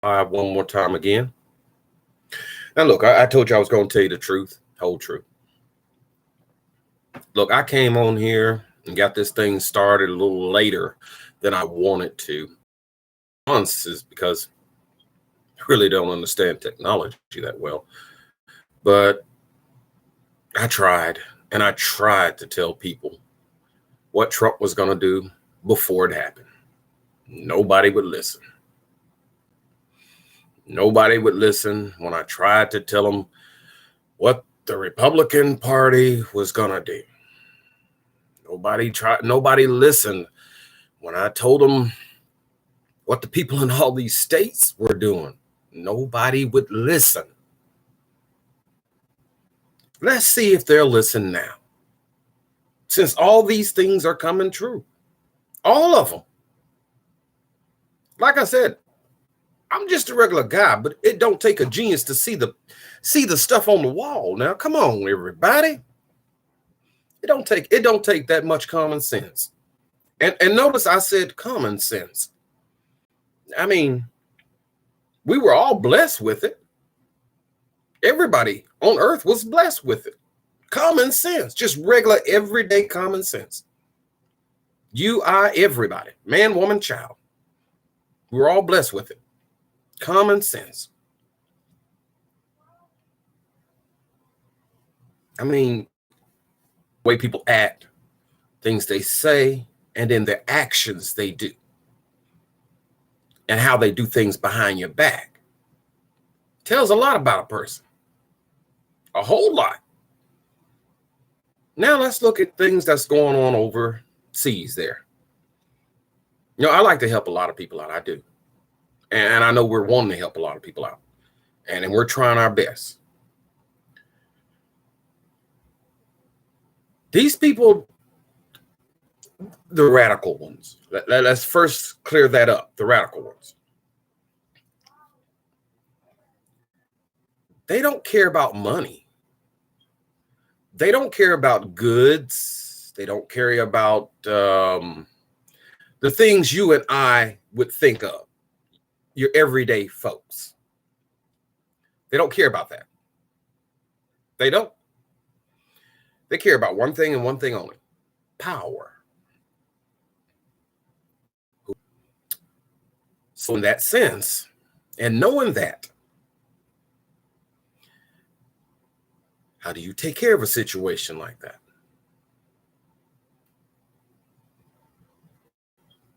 One more time again. Now, look, I told you I was going to tell you the truth, whole truth. Look, I came on here and got this thing started a little later than I wanted to. Once is because I really don't understand technology that well. But I tried, and I tried to tell people what Trump was going to do before it happened. Nobody would listen. Nobody would listen when I tried to tell them what the Republican Party was going to do. Nobody listened when I told them what the people in all these states were doing. Nobody would listen. Let's see if they'll listen now. Since all these things are coming true, all of them. Like I said, I'm just a regular guy, but it don't take a genius to see the stuff on the wall. Now, come on, everybody. It don't take that much common sense. And notice I said common sense. I mean, we were all blessed with it. Everybody on earth was blessed with it. Common sense, just regular, everyday common sense. You, I, everybody, man, woman, child. We're all blessed with it. Common sense. I mean, the way people act, things they say, and then their actions they do, and how they do things behind your back tells a lot about a person. A whole lot. Now let's look at things that's going on overseas there. You know, I like to help a lot of people out. I do. And I know we're wanting to help a lot of people out. And we're trying our best. These people, the radical ones, let's first clear that up. The radical ones. They don't care about money. They don't care about goods. They don't care about the things you and I would think of, your everyday folks. They don't care about that. They don't. They care about one thing and one thing only: power. So in that sense, and knowing that, how do you take care of a situation like that?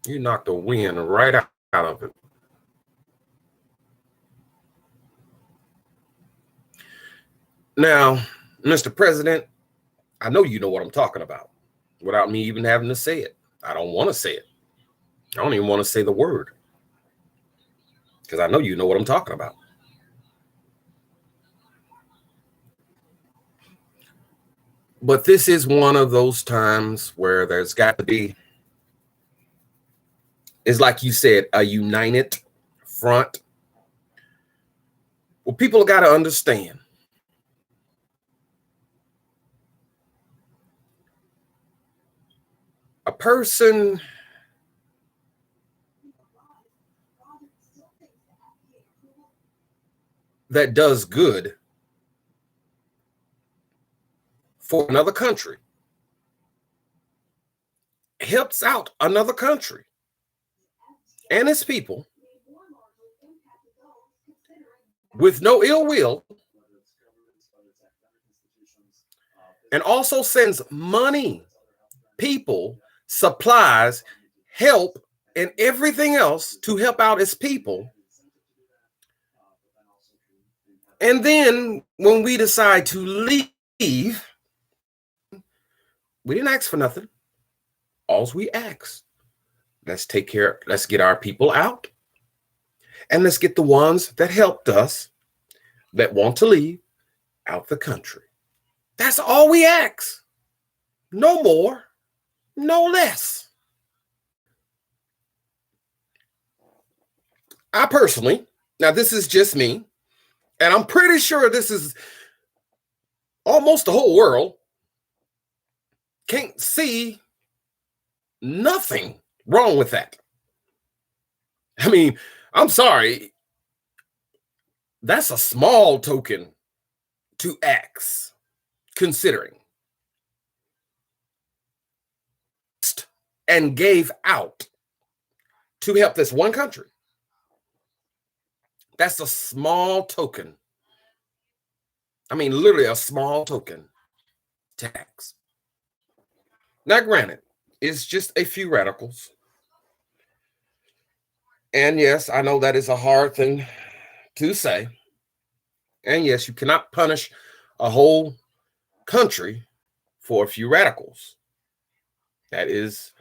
You knock the wind right out of it. Now, Mr. President, I know you know what I'm talking about without me even having to say it. I don't want to say it. I don't even want to say the word because I know you know what I'm talking about. But this is one of those times where there's got to be, it's like you said, a united front. Well, people got to understand. A person that does good for another country helps out another country and its people with no ill will, and also sends money, people, supplies, help, and everything else to help out its people. And then when we decide to leave, we didn't ask for nothing. All we asked, let's get our people out, and let's get the ones that helped us that want to leave out the country. That's all we ask. No more, no less. I personally, now this is just me, and I'm pretty sure this is almost the whole world, can't see nothing wrong with that. I mean, I'm sorry. That's a small token to X, considering, and gave out to help this one country. That's a small token. I mean, literally a small token tax. Now, granted, it's just a few radicals. And yes, I know that is a hard thing to say. And yes, you cannot punish a whole country for a few radicals. That is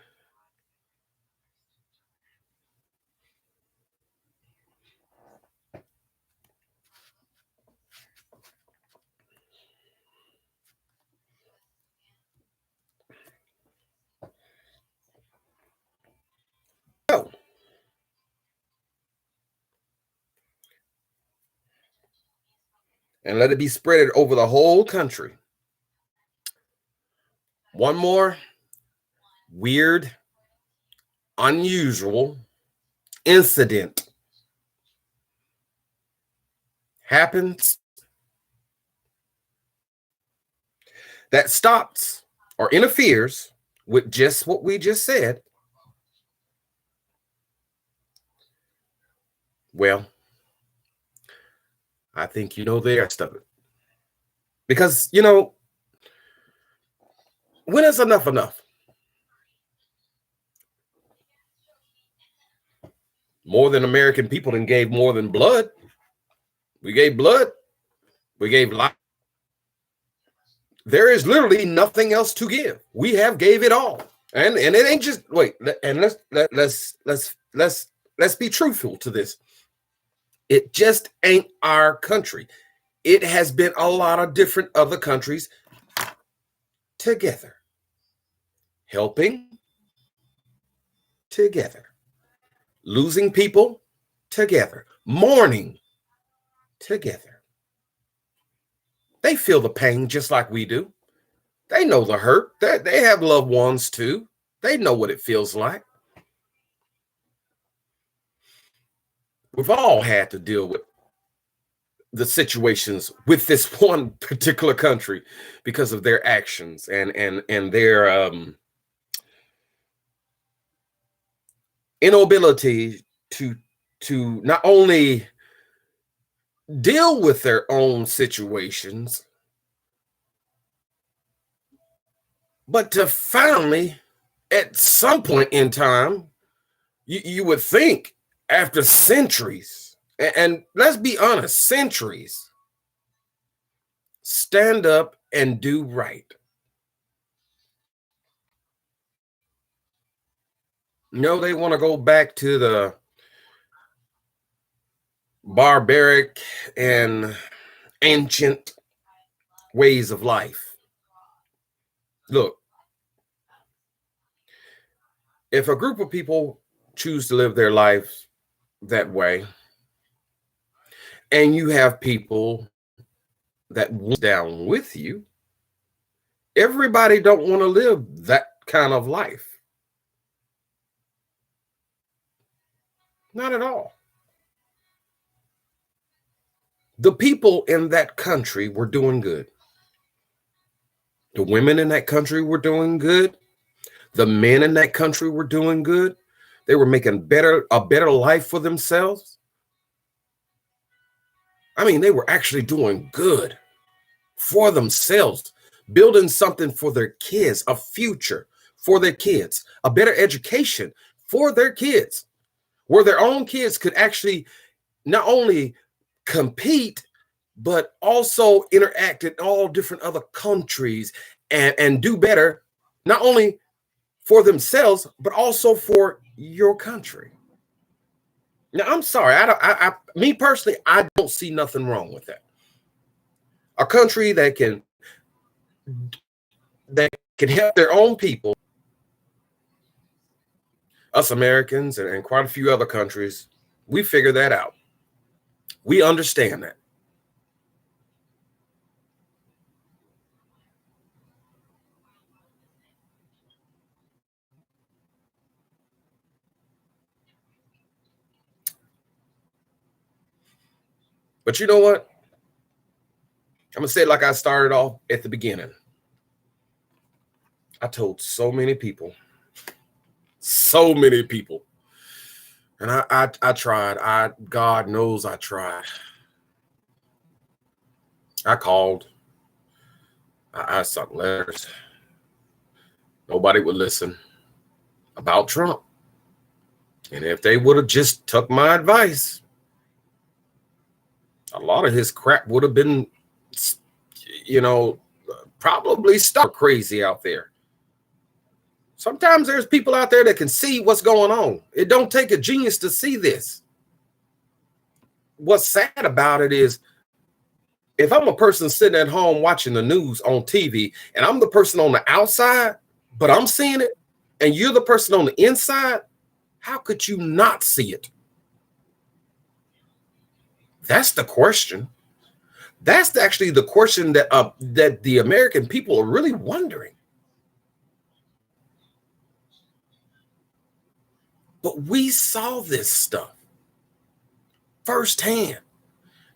so. And let it be spread over the whole country. One more weird, unusual incident happens that stops or interferes with just what we just said. Well, I think you know the rest of it. Because, when is enough enough? More than American people and gave more than blood. We gave blood. We gave life. There is literally nothing else to give. We have gave it all. And it ain't just wait, and let's be truthful to this. It just ain't our country. It has been a lot of different other countries together, helping together, losing people together, mourning together. They feel the pain just like we do. They know the hurt. They have loved ones too. They know what it feels like. We've all had to deal with the situations with this one particular country because of their actions and their inability to not only deal with their own situations, but to finally, at some point in time, you would think after centuries, and let's be honest, centuries, stand up and do right. No, they want to go back to the barbaric and ancient ways of life. Look, if a group of people choose to live their lives that way, and you have people that want down with you, everybody don't want to live that kind of life. Not at all. The people in that country were doing good. The women in that country were doing good. The men in that country were doing good. They were making a better life for themselves. I mean, they were actually doing good for themselves, building something for their kids, a future for their kids, a better education for their kids, where their own kids could actually not only compete, but also interact in all different other countries and do better, not only for themselves, but also for your country. Now, I'm sorry, me personally, I don't see nothing wrong with that. A country that can help their own people, us Americans and quite a few other countries, we figure that out. We understand that. But you know what? I'm going to say it like I started off at the beginning. I told so many people, and I tried. God knows I tried. I called. I sent letters. Nobody would listen about Trump. And if they would have just took my advice, a lot of his crap would have been, probably stuck crazy out there. Sometimes there's people out there that can see what's going on. It don't take a genius to see this. What's sad about it is, if I'm a person sitting at home watching the news on TV and I'm the person on the outside, but I'm seeing it, and you're the person on the inside, how could you not see it? That's the question. That's actually the question that the American people are really wondering. But we saw this stuff firsthand.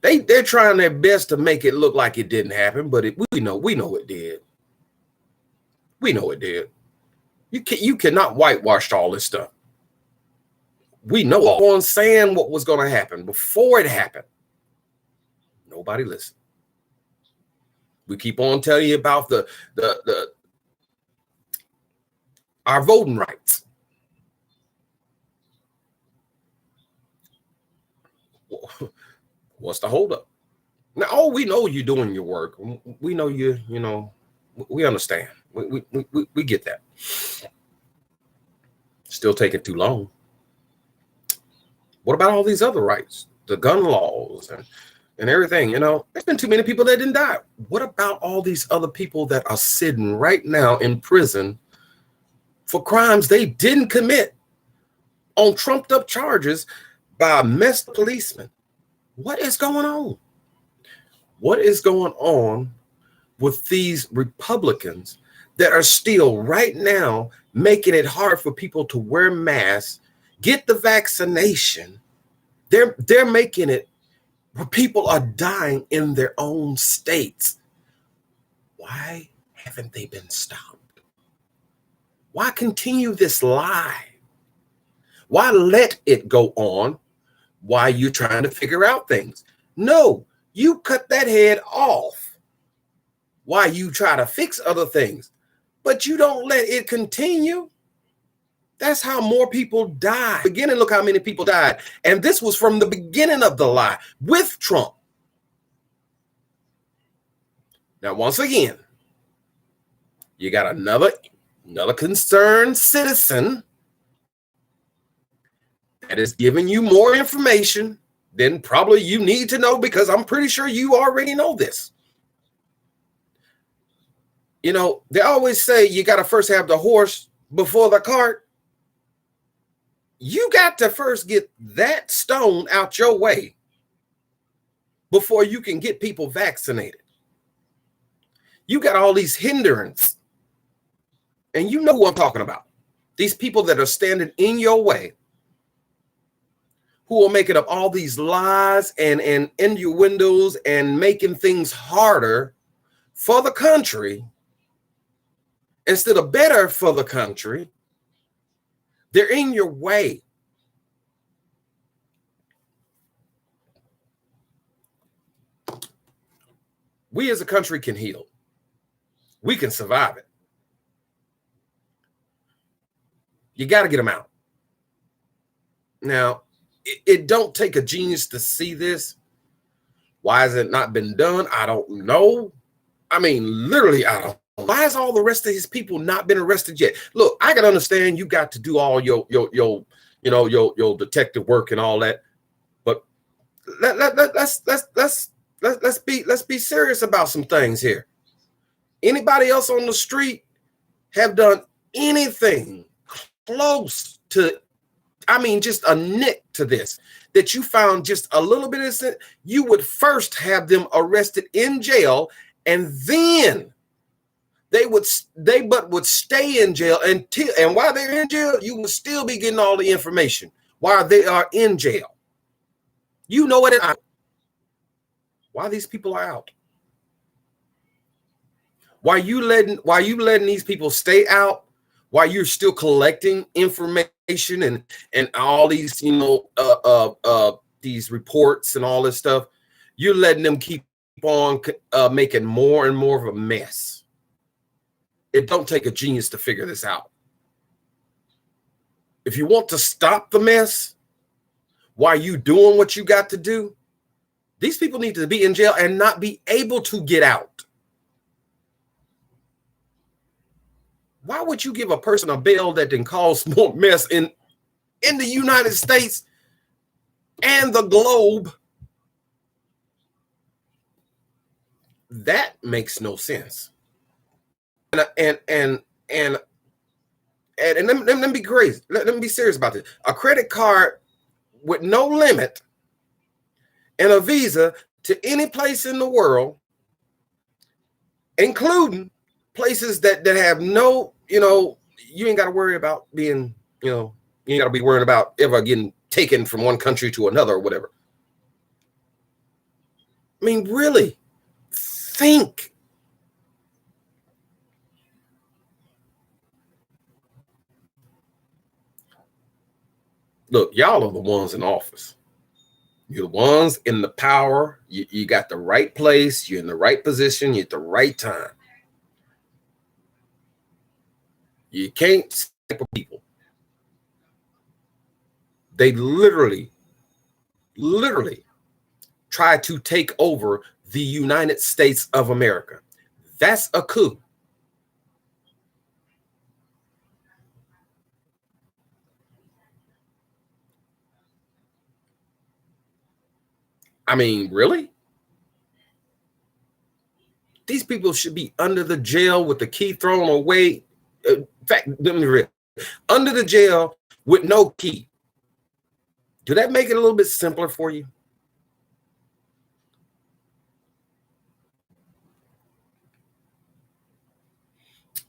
They're trying their best to make it look like it didn't happen, but we know it did. We know it did. You cannot whitewash all this stuff. We know all on saying what was going to happen before it happened. Nobody listened. We keep on telling you about our voting rights. What's the holdup? Now, we know you're doing your work. We know we understand. We get that. Still taking too long. What about all these other rights? The gun laws and everything, there's been too many people that didn't die. What about all these other people that are sitting right now in prison for crimes they didn't commit on trumped up charges by a messed policeman? What is going on? What is going on with these Republicans that are still right now making it hard for people to wear masks, get the vaccination? They're making it where people are dying in their own states. Why haven't they been stopped? Why continue this lie? Why let it go on while you're trying to figure out things? No, you cut that head off while you try to fix other things, but you don't let it continue. That's how more people die. Beginning, look how many people died. And this was from the beginning of the lie with Trump. Now, once again, you got another concerned citizen that is giving you more information than probably you need to know, because I'm pretty sure you already know this. They always say you got to first have the horse before the cart. You got to first get that stone out your way before you can get people vaccinated. You got all these hindrances, and you know who I'm talking about. These people that are standing in your way, who are making up all these lies and innuendos and making things harder for the country instead of better for the country. They're in your way. We as a country can heal. We can survive it. You got to get them out. Now, it don't take a genius to see this. Why has it not been done? I don't know. I mean, literally, I don't know. Why has all the rest of his people not been arrested yet? Look, I can understand you got to do all your detective work and all that, but let's be serious about some things here. Anybody else on the street have done anything close to, just a nick to this, that you found just a little bit innocent, you would first have them arrested in jail, and then they would stay in jail until, and while they're in jail, you will still be getting all the information while they are in jail. You know what? why these people are out. Why you letting these people stay out while you're still collecting information and all these, these reports and all this stuff. You're letting them keep on making more and more of a mess. It don't take a genius to figure this out. If you want to stop the mess while you doing what you got to do, these people need to be in jail and not be able to get out. Why would you give a person a bail that can cause more mess in the United States and the globe? That makes no sense. And let me be crazy. Let me be serious about this. A credit card with no limit and a Visa to any place in the world, including places that have no, you ain't got to worry about being, you ain't got to be worried about ever getting taken from one country to another or whatever. I mean, really, think. Look, y'all are the ones in office. You're the ones in the power. You got the right place. You're in the right position. You're at the right time. You can't stick with people. They literally try to take over the United States of America. That's a coup. I mean, really? These people should be under the jail with the key thrown away. In fact, let me read. Under the jail with no key. Do that make it a little bit simpler for you?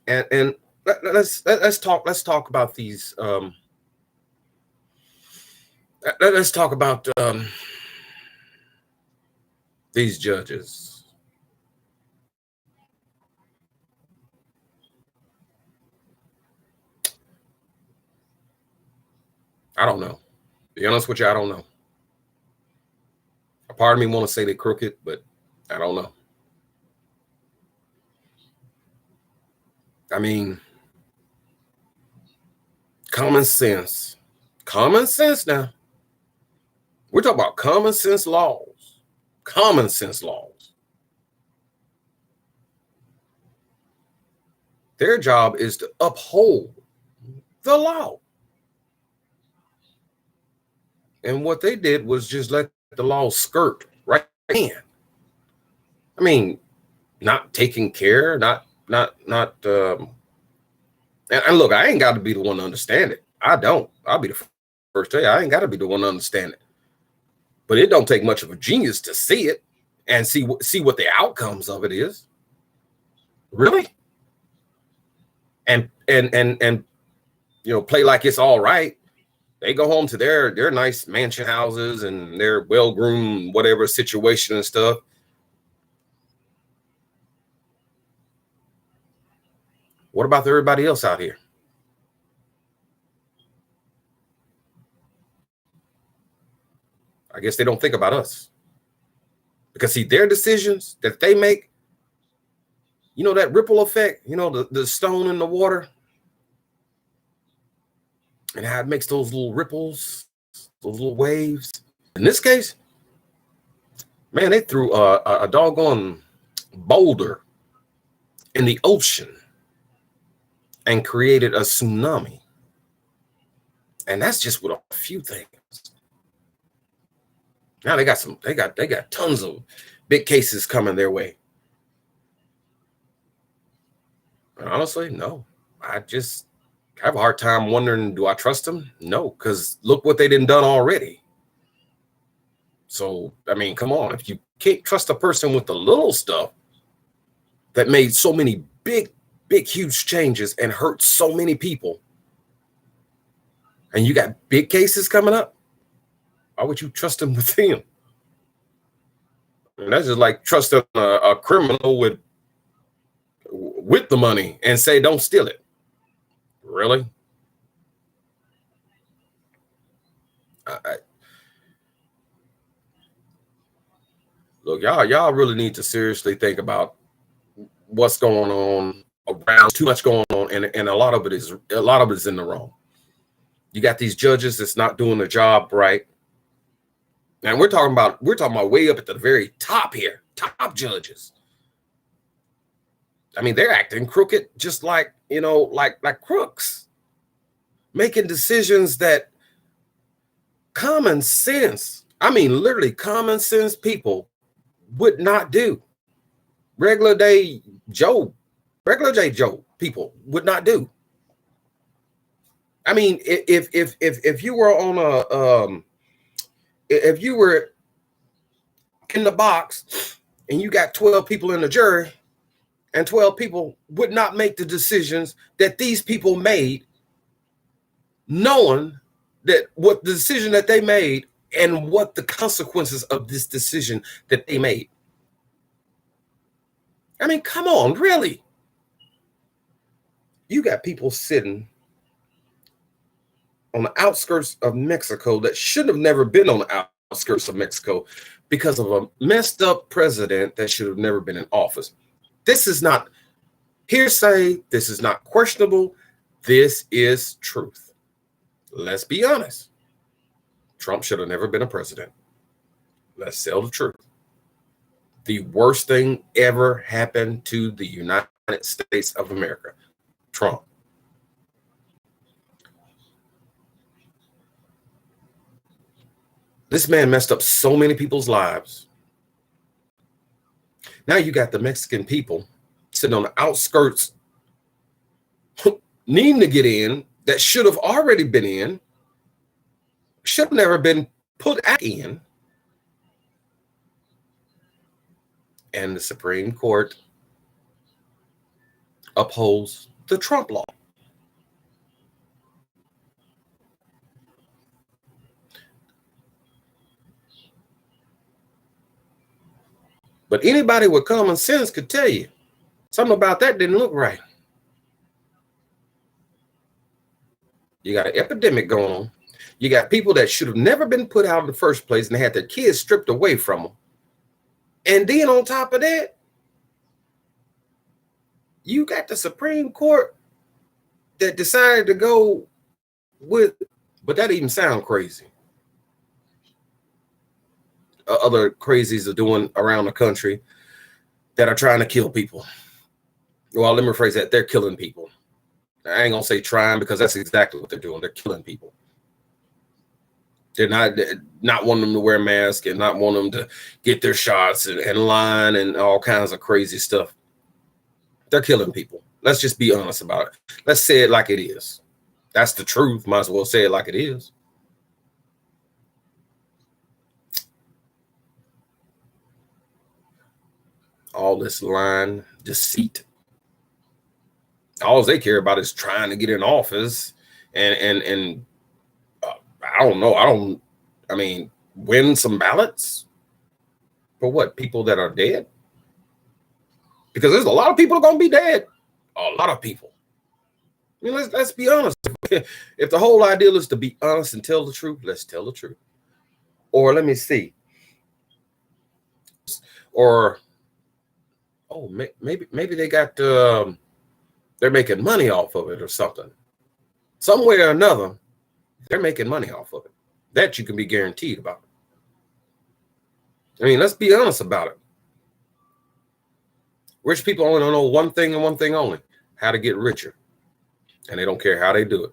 And let's talk about these. Let's talk about these judges. I don't know. To be honest with you, I don't know. A part of me want to say they're crooked, but I don't know. I mean, common sense. Common sense now. We're talking about common sense laws. Common sense laws. Their job is to uphold the law. And what they did was just let the law skirt right in. I mean, not taking care, and look, I ain't got to be the one to understand it. I don't. I'll be the first to tell you, I ain't got to be the one to understand it. But it don't take much of a genius to see it and see what the outcomes of it is. Really? And play like it's all right. They go home to their nice mansion houses and their well-groomed whatever situation and stuff. What about everybody else out here? I guess they don't think about us. Because see, their decisions that they make, that ripple effect, the stone in the water, and how it makes those little ripples, those little waves. In this case, man, they threw a doggone boulder in the ocean and created a tsunami. And that's just with a few things. Now they got tons of big cases coming their way. And honestly, no. I just have a hard time wondering, do I trust them? No, because look what they done already. So, I mean, come on. If you can't trust a person with the little stuff that made so many big, huge changes and hurt so many people, and you got big cases coming up, why would you trust them with them? And that's just like trusting a criminal with the money and say, don't steal it. Really? Look, y'all really need to seriously think about what's going on around. Too much going on, and a lot of it is in the wrong. You got these judges that's not doing their job right. And we're talking about way up at the very top here, top judges. I mean, they're acting crooked, just like, like crooks, making decisions that common sense, I mean, literally common sense people would not do. Regular day Joe people would not do. I mean, if you were on if you were in the box and you got 12 people in the jury, and 12 people would not make the decisions that these people made, knowing that what the decision that they made and what the consequences of this decision that they made. I mean, come on, really? You got people sitting on the outskirts of Mexico that should have never been on the outskirts of Mexico because of a messed up president that should have never been in office. This is not hearsay. This is not questionable. This is truth. Let's be honest. Trump should have never been a president. Let's tell the truth. The worst thing ever happened to the United States of America. Trump. This man messed up so many people's lives. Now you got the Mexican people sitting on the outskirts needing to get in that should have already been in, should have never been put in. And the Supreme Court upholds the Trump law. But anybody with common sense could tell you something about that didn't look right. You got an epidemic going on. You got people that should have never been put out in the first place and they had their kids stripped away from them. And then on top of that, you got the Supreme Court that decided to go with, but that even sound crazy. Other crazies are doing around the country that are trying to kill people. Well, let me rephrase that. They're killing people. I ain't gonna say trying because that's exactly what they're doing. They're killing people. They're not wanting them to wear masks and not wanting them to get their shots and line and all kinds of crazy stuff. They're killing people. Let's just be honest about it. Let's say it like it is. That's the truth. Might as well say it like it is. All this lying, deceit. All they care about is trying to get in office and I don't know. I mean, win some ballots for what? People that are dead? Because there's a lot of people going to be dead. A lot of people. I mean, let's be honest. If the whole ideal is to be honest and tell the truth, let's tell the truth. Or let me see. Or maybe they got they're making money off of it or something. Some way or another, they're making money off of it. That you can be guaranteed about. I mean, let's be honest about it. Rich people only know one thing and one thing only: how to get richer. And they don't care how they do it.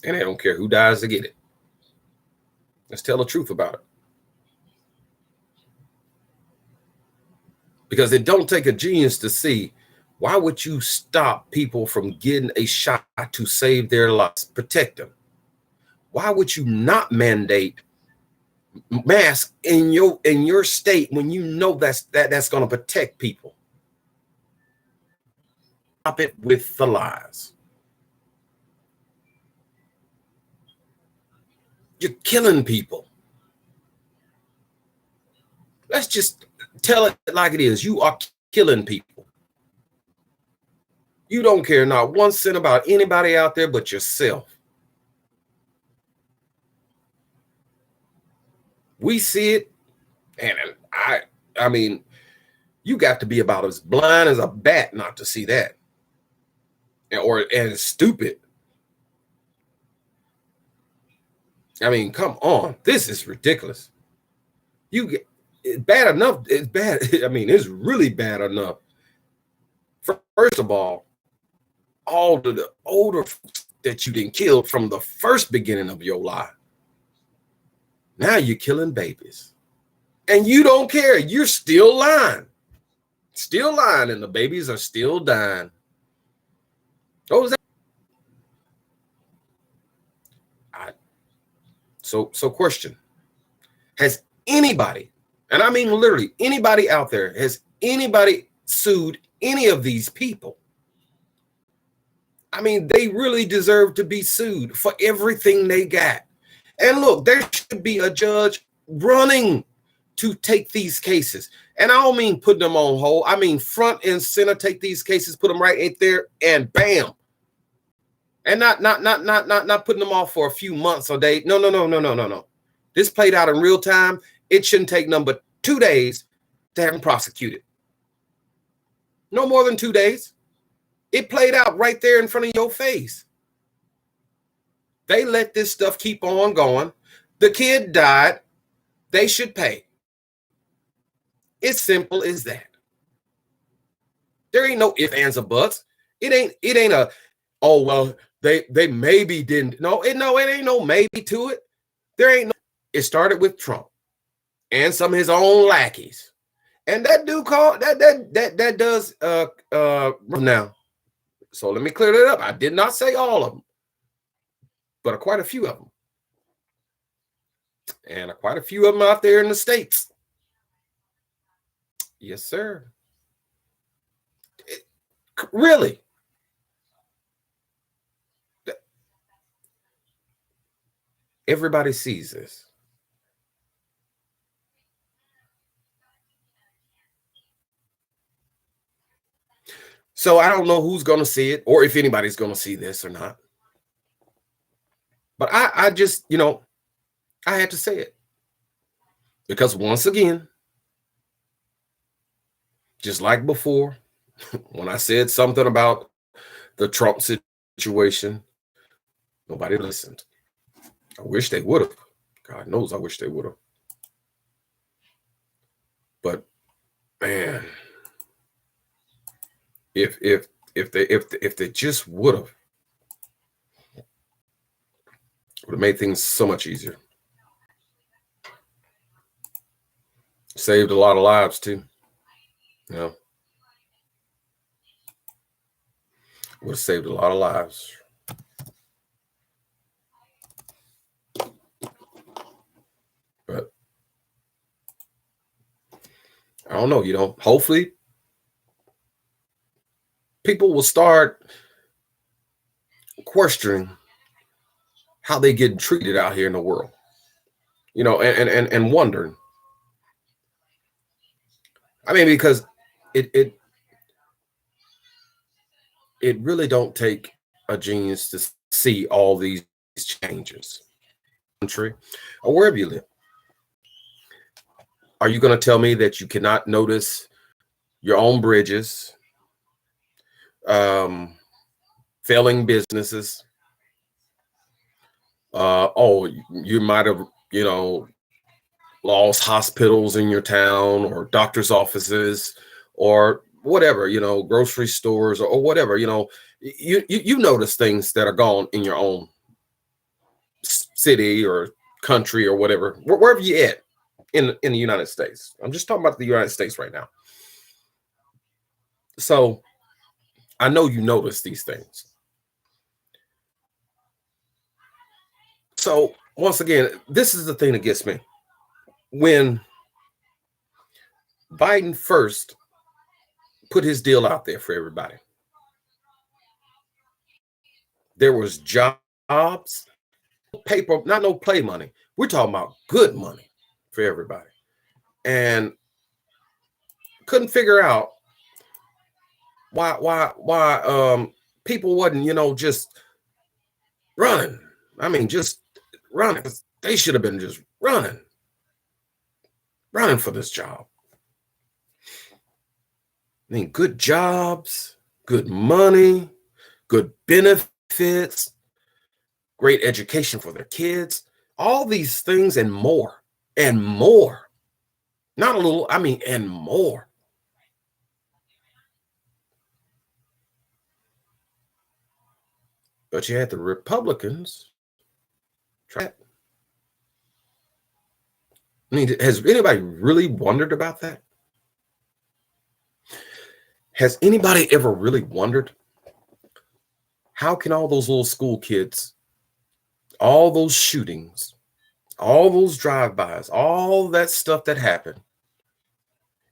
And they don't care who dies to get it. Let's tell the truth about it. Because it don't take a genius to see, why would you stop people from getting a shot to save their lives, protect them? Why would you not mandate masks in your state when you know that's going to protect people? Stop it with the lies. You're killing people. Let's just tell it like it is. You are killing people. You don't care not 1 cent about anybody out there but yourself. We see it, and I mean, you got to be about as blind as a bat not to see that, or as stupid. I mean, come on, this is ridiculous. You get it's bad enough. It's bad. I mean, it's really bad enough. First of all the older folks that you didn't kill from the first beginning of your life. Now you're killing babies, and you don't care. You're still lying, and the babies are still dying. What was that? So question: has anybody, and I mean literally anybody out there, has anybody sued any of these people? I mean, they really deserve to be sued for everything they got. And look, there should be a judge running to take these cases. And I don't mean putting them on hold. I mean front and center, take these cases, put them right in there, and bam. And not putting them off for a few months or days. No. This played out in real time. It shouldn't take number 2 days to have them prosecuted. No more than 2 days. It played out right there in front of your face. They let this stuff keep on going. The kid died. They should pay. It's simple as that. There ain't no ifs, ands, or buts. It ain't a, oh, well, they maybe didn't. No, it ain't no maybe to it. There ain't no. It started with Trump and some of his own lackeys. And that dude called that does now. So let me clear that up. I did not say all of them, but quite a few of them. And quite a few of them out there in the States. Yes, sir. Really? Everybody sees this. So I don't know who's going to see it or if anybody's going to see this or not. But I just, I had to say it. Because once again, just like before, when I said something about the Trump situation, nobody listened. I wish they would have. God knows I wish they would have. But man, if they just would have made things so much easier. Saved a lot of lives too. Would have saved a lot of lives. But I don't know, hopefully people will start questioning how they get treated out here in the world, and wondering. I mean, because it really don't take a genius to see all these changes. Country or wherever you live. Are you going to tell me that you cannot notice your own bridges, failing businesses? You might have, lost hospitals in your town or doctor's offices or whatever, grocery stores or whatever, you notice things that are gone in your own city or country or whatever, wherever you at in the United States. I'm just talking about the United States right now. So I know you notice these things. So once again, this is the thing that gets me. When Biden first put his deal out there for everybody, there was jobs, paper, not no play money. We're talking about good money for everybody. And couldn't figure out why people wasn't, just running. I mean, just running. They should have been just running for this job. I mean, good jobs, good money, good benefits, great education for their kids, all these things and more, and more. Not a little, I mean, and more. But you had the Republicans try. I mean, has anybody really wondered about that? Has anybody ever really wondered how can all those little school kids, all those shootings, all those drive-bys, all that stuff that happened,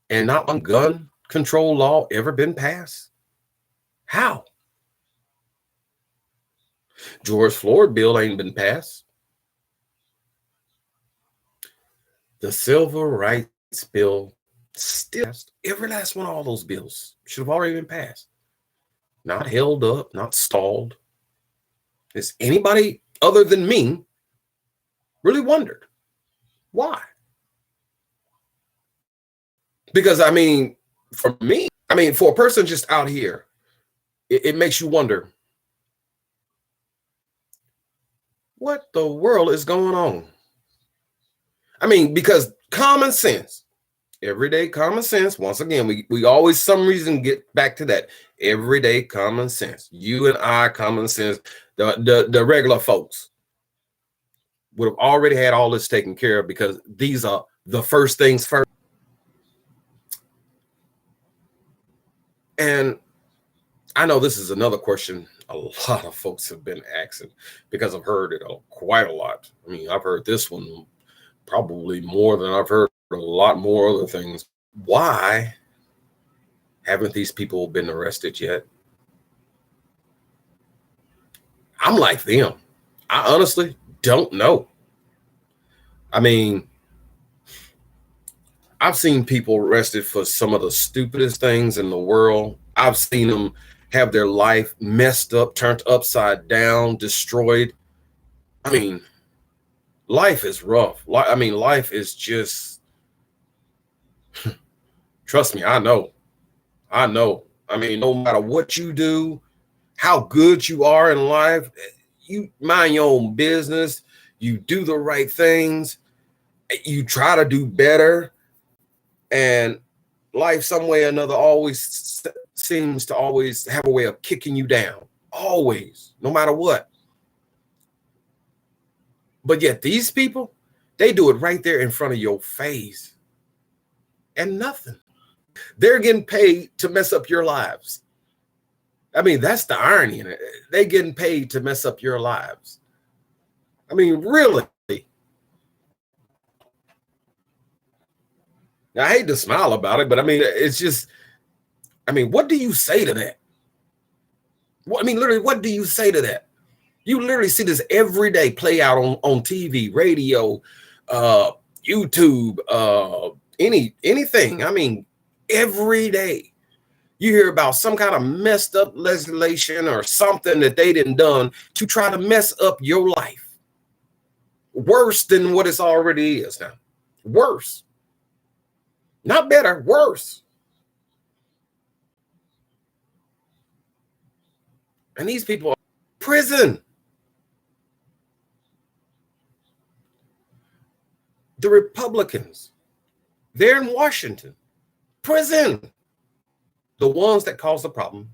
and not one gun control law ever been passed? How? George Floyd bill ain't been passed. The Civil Rights Bill still, every last one of all those bills should have already been passed. Not held up, not stalled. Has anybody other than me really wondered why? Because, I mean, for me, I mean, for a person just out here, it makes you wonder, what the world is going on? I mean, because common sense, everyday common sense, once again, we always some reason get back to that. Everyday common sense. You and I, common sense, the regular folks would have already had all this taken care of, because these are the first things first. And I know this is another question a lot of folks have been asking, because I've heard it quite a lot. I mean, I've heard this one probably more than I've heard a lot more other things. Why haven't these people been arrested yet? I'm like them. I honestly don't know. I mean, I've seen people arrested for some of the stupidest things in the world. I've seen them have their life messed up, turned upside down, destroyed. I mean, life is rough. I mean, life is just, trust me, I know. I mean, no matter what you do, how good you are in life, you mind your own business, you do the right things, you try to do better, and life some way or another always seems to always have a way of kicking you down. Always, no matter what. But yet these people, they do it right there in front of your face. And nothing. They're getting paid to mess up your lives. I mean, that's the irony in it. They're getting paid to mess up your lives. I mean, really. Now, I hate to smile about it, but I mean, it's just, I mean, what do you say to that? I mean, literally, what do you say to that? You literally see this every day play out on TV, radio, YouTube, anything. I mean, every day you hear about some kind of messed up legislation or something that they didn't done to try to mess up your life. Worse than what it already is now. Worse. Not better, worse. And these people are in prison. The Republicans, they're in Washington, prison. The ones that caused the problem,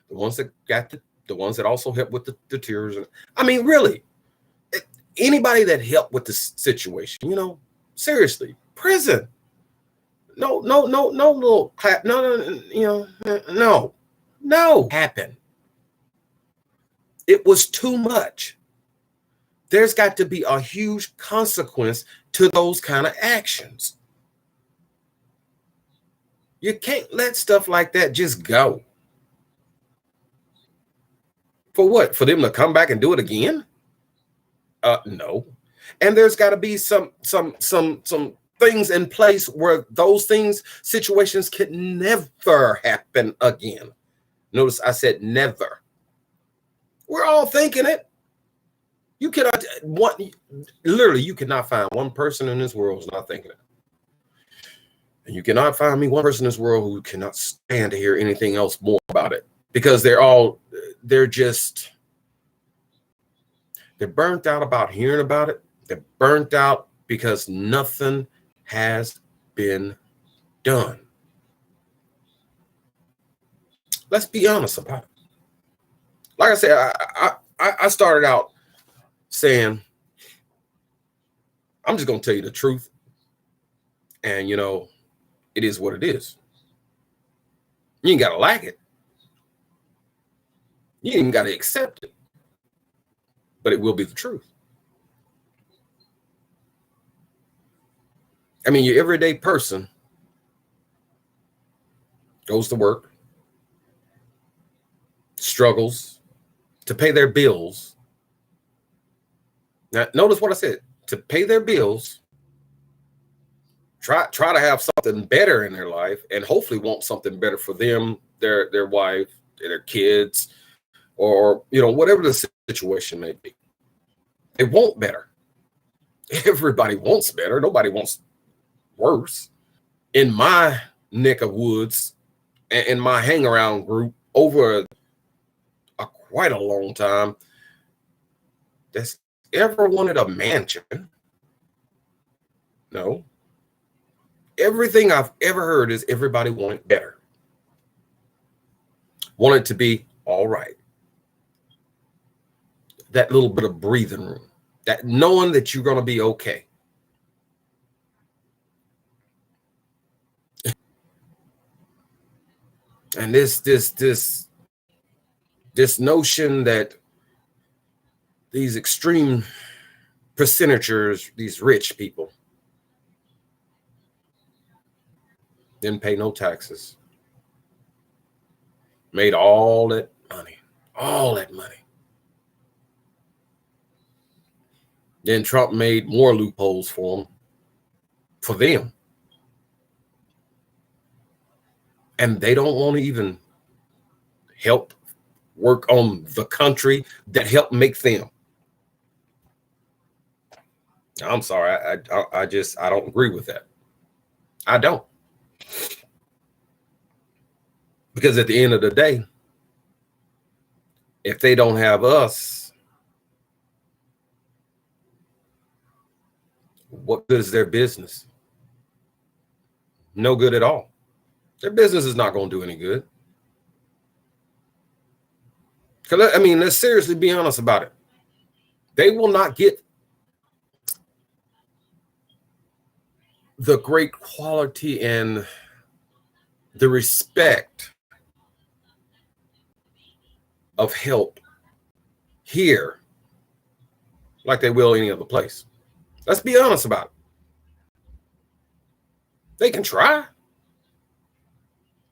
the ones that got the ones that also helped with the terrorism. I mean, really, anybody that helped with the situation, seriously, prison. No, little clap. No, happened. It was too much. There's got to be a huge consequence to those kind of actions. You can't let stuff like that just go. For what? For them to come back and do it again? No. And there's got to be some things in place where those things, situations can never happen again. Notice I said never. We're all thinking it. You cannot literally, you cannot find one person in this world who's not thinking it. And you cannot find me one person in this world who cannot stand to hear anything else more about it, because they're burnt out about hearing about it. They're burnt out because nothing has been done. Let's be honest about it. Like I said, I started out saying, I'm just going to tell you the truth. And, it is what it is. You ain't got to like it. You ain't even got to accept it. But it will be the truth. I mean, your everyday person goes to work, struggles to pay their bills. Now, notice what I said, to pay their bills, try to have something better in their life, and hopefully want something better for them, their wife, their kids, or whatever the situation may be. They want better. Everybody wants better. Nobody wants worse. In my neck of woods and in my hang around group over quite a long time, that's ever wanted a mansion. No. Everything I've ever heard is everybody wanted better. Want it to be all right. That little bit of breathing room. That knowing that you're going to be okay. And this notion that these extreme percentagers, these rich people, didn't pay no taxes, made all that money. Then Trump made more loopholes for them. And they don't want to even help work on the country that helped make them. I'm sorry. I don't agree with that. I don't. Because at the end of the day, if they don't have us, what good is their business? No good at all. Their business is not going to do any good. I mean, let's seriously be honest about it. They will not get the great quality and the respect of help here like they will any other place. Let's be honest about it. They can try,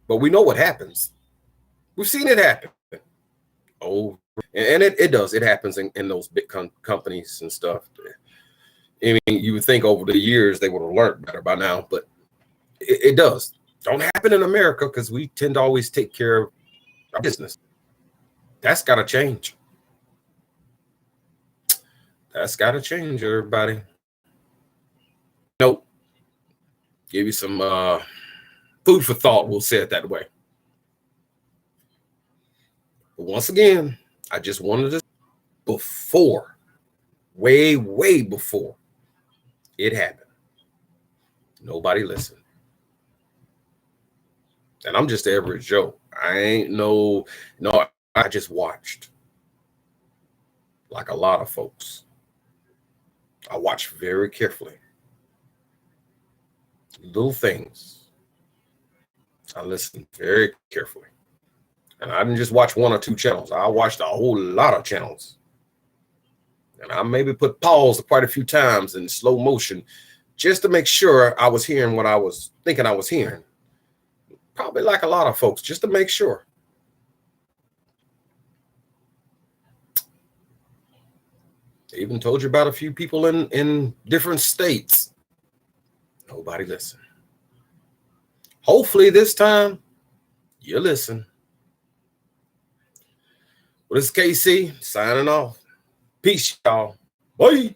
but we know what happens. We've seen it happen. Oh, and it does. It happens in those big companies and stuff. I mean, you would think over the years they would have learned better by now, but it does. Don't happen in America because we tend to always take care of our business. That's got to change. That's got to change, everybody. Nope. Give you some food for thought. We'll say it that way. But once again, I just wanted to, before, way before it happened, nobody listened. And I'm just the average Joe. I ain't no, I just watched. Like a lot of folks. I watched very carefully. Little things. I listened very carefully. And I didn't just watch one or two channels. I watched a whole lot of channels. And I maybe put pause quite a few times in slow motion just to make sure I was hearing what I was thinking I was hearing. Probably like a lot of folks, just to make sure. I even told you about a few people in different states Nobody listen. Hopefully this time you listen. Well, this is KC signing off. Peace, y'all. Bye.